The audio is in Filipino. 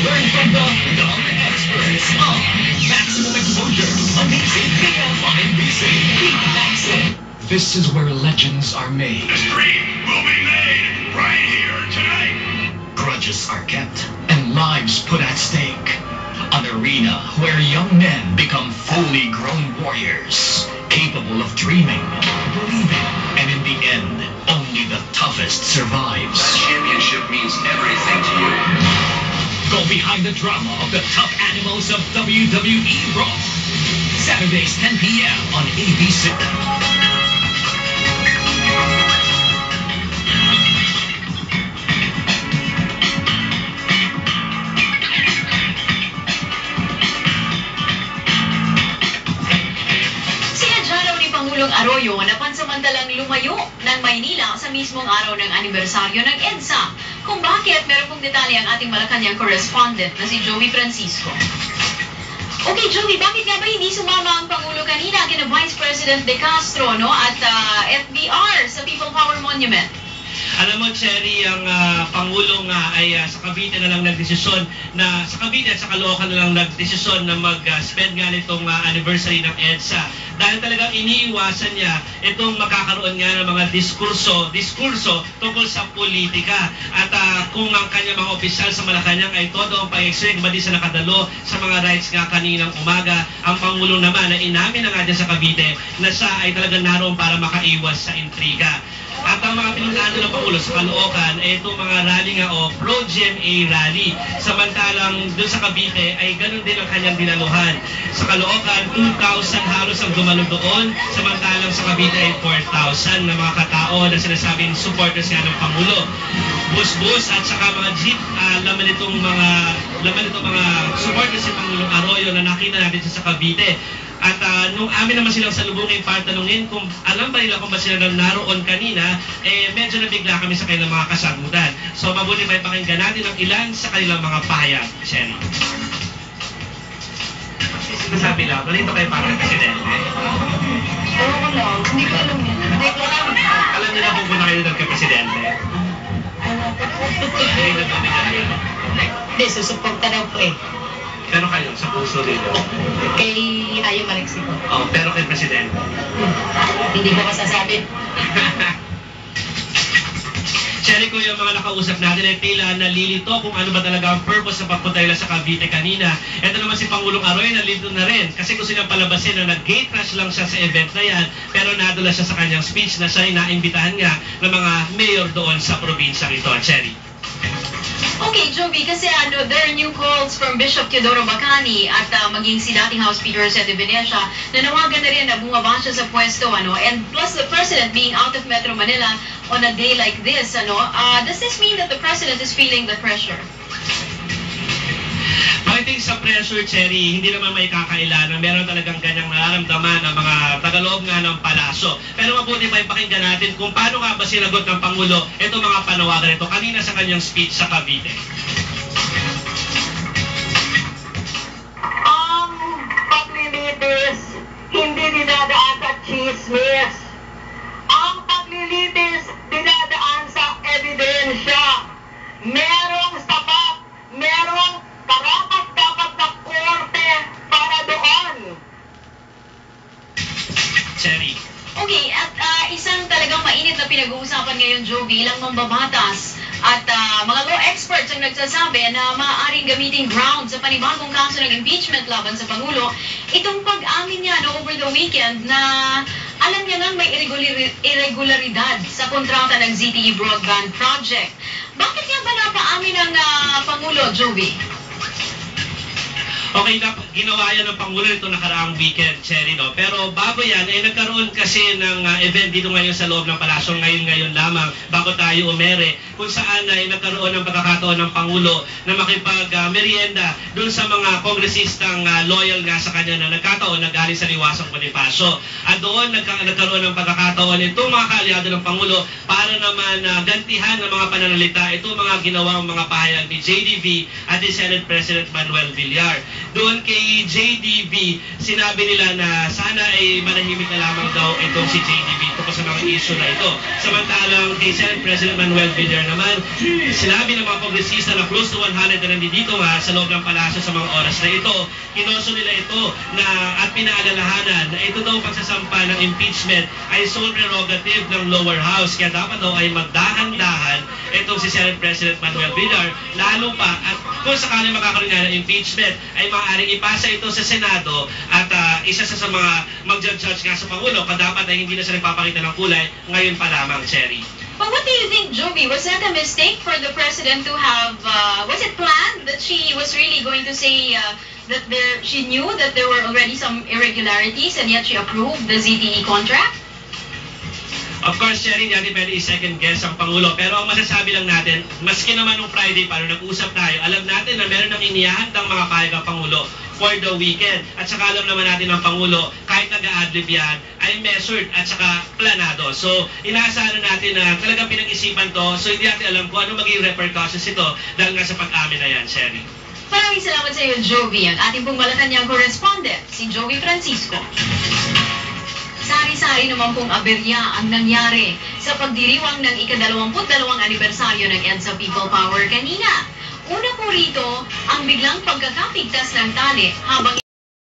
Learn from the dumb experts on Maximum Exposure. Amazing KFIBC. Keep maxing. This is where legends are made. History will be made right here tonight. Grudges are kept and lives put at stake. An arena where young men become fully grown warriors, capable of dreaming, believing, and in the end, only the toughest survives. That championship means everything to you. Go behind the drama of the tough animals of WWE Raw. Saturdays 10 p.m. on ABC. Pangulong Arroyo na pansamantalang lumayo ng Maynila sa mismong araw ng anibersaryo ng EDSA. Kung bakit, meron pong detalye ang ating Malacanang correspondent na si Joey Francisco. Okay, Joey, bakit nga ba hindi sumama ang Pangulo kanina kina Vice President De Castro at FBR sa People Power Monument? Alam mo, Cherry, ang Pangulo nga ay sa Cavite na lang nagdesisyon na, sa Cavite at sa Caloocan na lang nagdesisyon na mag-spend nga nitong anniversary ng EDSA. Dahil talagang iniiwasan niya itong makakaroon nga ng mga diskurso tungkol sa politika. At kung ang kanyang mga opisyal sa Malacanang ay todo ang pag-explain, ba di sa nakadalo sa mga rights nga kaninang umaga, ang Pangulo naman na inamin na nga dyan sa Cavite na siya ay talagang naroon para makaiwas sa intriga. At ang mga pinuntahan ng Pangulo sa Caloocan ay itong mga rally nga o pro-GMA rally. Samantalang doon sa Cavite ay ganun din ang kanyang dinaluhan. Sa Caloocan, 2,000 halos ang dumalo doon. Samantalang sa Cavite ay 4,000 na mga katao na sinasabing supporters nga ng Pangulo. Bus-bus at saka mga jeep, laman itong mga supporters si Pangulong Arroyo na nakita natin sa Cavite. At nung amin naman silang salubungin para tanungin kung alam ba nila kung ba sila naroon kanina, medyo nabigla kami sa kanilang mga kasagutan. So mabuti pa ipakinggan natin ang ilan sa kanilang mga pahayag, Sherry. Sinasabi lang, malito kayo para ng presidente. Oo ko lang, hindi ko alam yan. Hindi ko alam. Alam niyo na pupunta kayo doon kay presidente? Hindi na doon kayo. Hindi, susuporta daw po eh. Pero kayo, sa puso dito? Kay Ayo Marixi po. Oh, pero kay presidente? Hindi ko masasabi. Cherry, ko yung mga nakausap natin ay tila nalilito kung ano ba talaga ang purpose sa pagpunta nila sa Cavite kanina. Ito naman si Pangulong Arroyo, nalilito na rin kasi gusto niyang palabasin na nag-gate crash lang siya sa event na yan, pero nadala siya sa kanyang speech na siya ay naimbitahan nga ng mga mayor doon sa probinsya ito, Cherry. Okay, Joby, kasi there are new calls from Bishop Teodoro Bacani at maging si dating House Speaker Jose de Venecia na nawagan na rin na bumaba siya sa pwesto, and plus the President being out of Metro Manila on a day like this, does this mean that the President is feeling the pressure? I think sa pressure, Cherry, hindi naman may kakaila na meron talagang ganyang nararamdaman ang mga tagaloob nga ng palasyo. Pero mabuti pa ipakinggan natin kung paano nga ba sinagot ng Pangulo itong mga panawagan ito kanina sa kanyang speech sa Cavite. Ang paglilitis hindi dinadaan sa chismis. Ang paglilitis dinadaan sa ebidensya. Merong sapat, merong karapat-dapat na korte para doon. Cherry. Okay, at isang talagang mainit na pinag-uusapan ngayon, Joby, ilang mambabatas at mga law experts ang nagsasabi na maaaring gamitin ground sa panibagong kaso ng impeachment laban sa Pangulo itong pag-amin niya over the weekend na alam niya nga may irregularidad sa kontrata ng ZTE Broadband Project. Bakit nga ba napaamin ng Pangulo, Joby? Okay, ginawa yan ng Pangulo nito nakaraang weekend, Cherry, no? Pero bago yan, ay nagkaroon kasi ng event dito ngayon sa loob ng palasyo ngayon lamang, bago tayo umere, kung saan ay nagkaroon ng pagkakataon ng Pangulo na makipag-merienda doon sa mga kongresistang loyal nga sa kanya na nagkataon na galing sa Liwasang Bonifacio. At doon nagkaroon ng pagkakataon itong mga kaalyado ng Pangulo para naman gantihan ng mga pananalita itong mga ginawang mga pahayag ni JDV at ni Senate President Manuel Villar. doon kay JDB, sinabi nila na sana ay manahimik na lamang daw itong si JDB tungkol sa mga issue na ito. Samantalang kay Senate President Manuel Villar naman, sinabi ng mga kongresista na close to 100 na nandito nga sa loob ng palasyo sa mga oras na ito. Kinoso nila ito at pinaalalahanan na ito daw pagsasampa ng impeachment ay sole prerogative ng lower house. Kaya dapat daw ay magdahan-dahan itong si Senate President Manuel Villar, lalo pa at kung sakaling magkakaroon nga ng impeachment ay maaaring ipasa ito sa Senado at isa sa mga mag-judge nga sa Pangulo dapat ay hindi na sila nagpapakita ng kulay ngayon pa lamang, Cherry. But what do you think, Joby? Was that a mistake for the president to have, was it planned that she was really going to say that she knew that there were already some irregularities and yet she approved the ZTE contract? Of course, Cherry, hindi natin pwede i-second guess ang Pangulo. Pero ang masasabi lang natin, maski naman nung Friday pa, nung nag-usap tayo, alam natin na meron ng inihahandang mga pahayag ang Pangulo for the weekend. At saka alam naman natin ng Pangulo, kahit nag-a-adlib yan, ay measured at saka planado. So, inaasahan natin na talagang pinag-isipan to. So, hindi natin alam kung ano magiging repercussions ito dahil nga sa pag-amin na yan, Cherry. Maraming salamat sa iyo, Joby. Ang ating pong Malacanang correspondent, si Joey Francisco. Sari-sari naman pong aberya ang nangyari sa pagdiriwang ng ika-22 anibersaryo ng EDSA People Power kanina. Una po rito, ang biglang pagkakapigtas ng tali habang